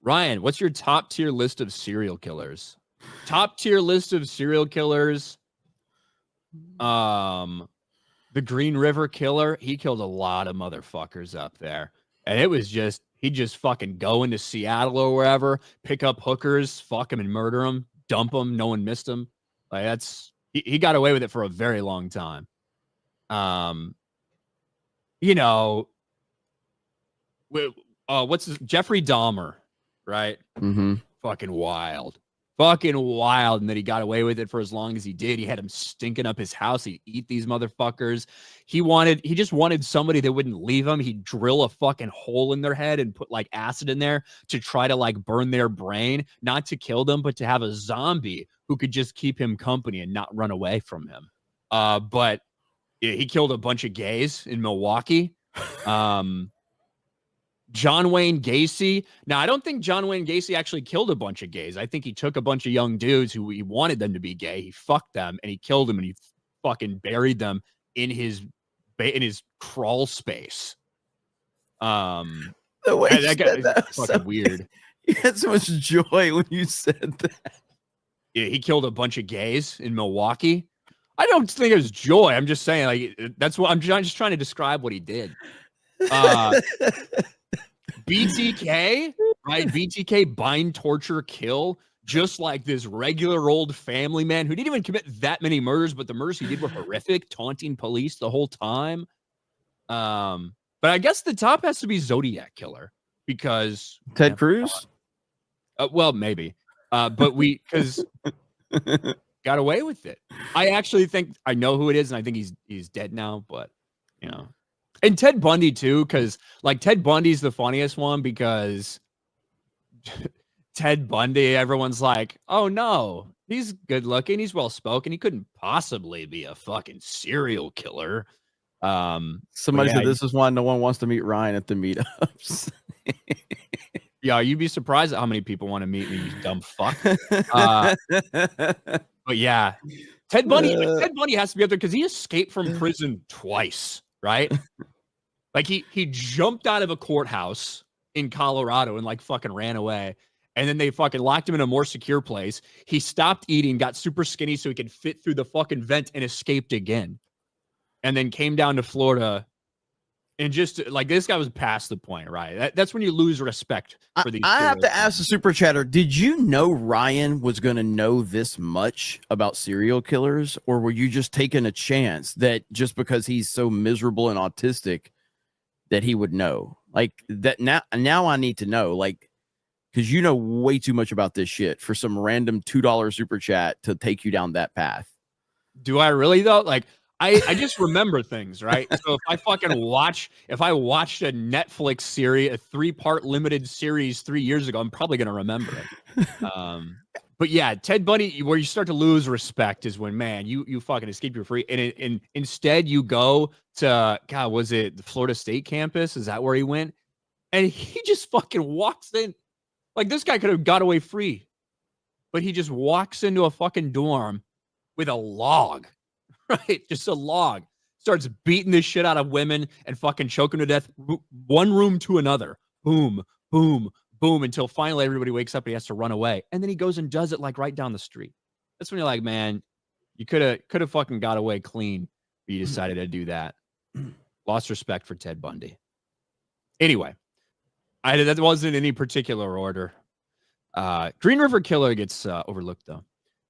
Ryan, what's your top tier list of serial killers? Top tier list of serial killers. The Green River Killer, he killed a lot of motherfuckers up there. And it was just, he'd just fucking go into Seattle or wherever, pick up hookers, fuck them and murder them, dump them. No one missed him. Like he got away with it for a very long time. You know, Jeffrey Dahmer, right? Mm-hmm. Fucking wild. And that he got away with it for as long as he did. He had him stinking up his house. He'd eat these motherfuckers. He just wanted somebody that wouldn't leave him. He'd drill a fucking hole in their head and put like acid in there to try to like burn their brain, not to kill them, but to have a zombie who could just keep him company and not run away from him. But he killed a bunch of gays in Milwaukee. John Wayne Gacy. Now, I don't think John Wayne Gacy actually killed a bunch of gays. I think he took a bunch of young dudes who he wanted them to be gay. He fucked them and he killed them and he fucking buried them in his crawl space. The way that fucking so weird. You had so much joy when you said that. Yeah, he killed a bunch of gays in Milwaukee. I don't think it was joy. I'm just saying, like, that's what I'm just trying to describe what he did. BTK, right? BTK, bind, torture, kill, just like this regular old family man who didn't even commit that many murders, but the murders he did were horrific, taunting police the whole time. But I guess the top has to be Zodiac Killer because Ted Cruz. Well, maybe, but because got away with it. I actually think I know who it is, and I think he's dead now. But you know. And Ted Bundy, too, because, like, Ted Bundy's the funniest one because Ted Bundy, everyone's like, oh, no, he's good looking. He's well spoken. He couldn't possibly be a fucking serial killer. Somebody said this is why no one wants to meet Ryan at the meetups. Yeah, you'd be surprised at how many people want to meet me, you dumb fuck. But yeah, Ted Bundy has to be up there because he escaped from prison twice, right? Like he jumped out of a courthouse in Colorado and like fucking ran away. And then they fucking locked him in a more secure place. He stopped eating, got super skinny so he could fit through the fucking vent and escaped again. And then came down to Florida. And just like this guy was past the point, right? That's when you lose respect for these. I have to ask the super chatter, did you know Ryan was going to know this much about serial killers? Or were you just taking a chance that just because he's so miserable and autistic that he would know? Like that now I need to know, like, because you know way too much about this shit for some random $2 super chat to take you down that path. Do I really though? Like I just remember things, right? So if I watched a Netflix series, a 3-part limited series 3 years ago, I'm probably going to remember it. But yeah, Ted Bundy, where you start to lose respect is when, man, you fucking escape, you're free. And instead you go to, God, was it the Florida State campus? Is that where he went? And he just fucking walks in. Like this guy could have got away free, but he just walks into a fucking dorm with a log. Right, just a log. Starts beating this shit out of women and fucking choking to death, one room to another. Boom, boom, boom, until finally everybody wakes up and he has to run away. And then he goes and does it like right down the street. That's when you're like, man, you could have fucking got away clean, but you decided to do that. Lost respect for Ted Bundy. Anyway, that wasn't in any particular order. Green River Killer gets overlooked though.